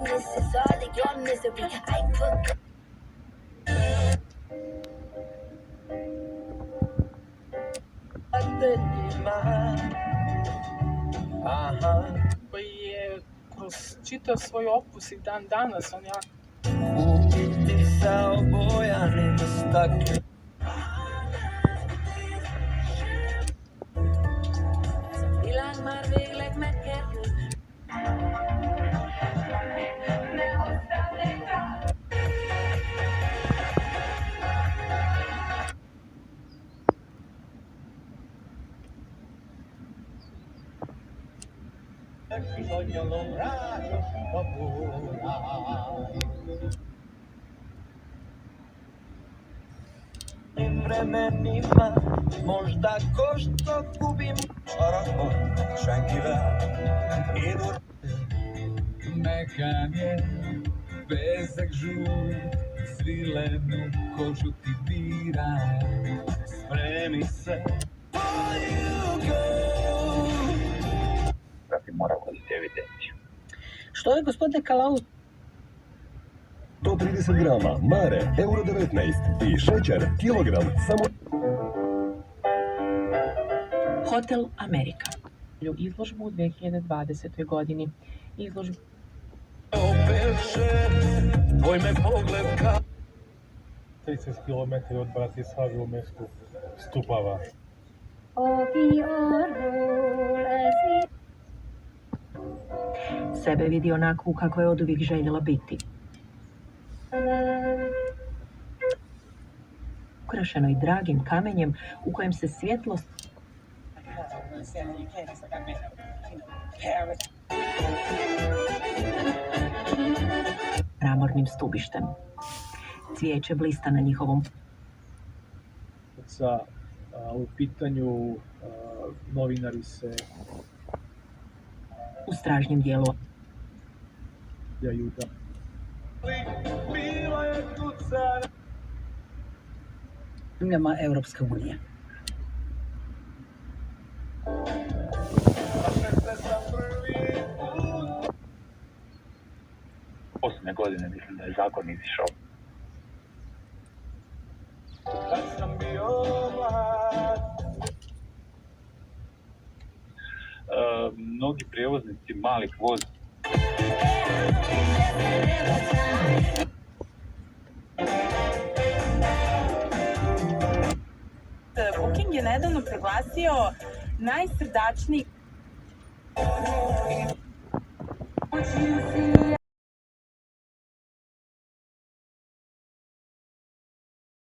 This is all of your misery. I put koji je kroz čitav svoj opus i dan danas, on jako Kupiti sa obojanim staklim. Ilang már végleg megkerül. Bizonyolom rágyos baboráj. Vremenima, možda ko što gubim čarakom senkivel. Idu mekan je pesak žut, svilenu kožu ti bira. Spremi se, for you go. Da bi morao voditi evidenciju. Što je, gospodine Kalau? 130 grama mare, euro 19 i šećer, kilogram, samo... Hotel Amerika. Izložbu u 2020. godini. Izložbu... Opeše, tvoj me pogled ka... 30 km od Bratislave u mjestu Stupava. Sebe vidi onako kako je oduvijek željela biti. Ukrašeno i dragim kamenjem u kojem se svjetlost mramornim stubištem. Cvijeće blista na njihovom U pitanju novinari se u stražnjem dijelu Juda. Bila je kucana. zemljama Europske unije. Osme godine mislim da je zakon izišao. Kad sam bio mlad. Mnogi prijevoznici malih voza Booking je nedavno proglasio najsrdačniji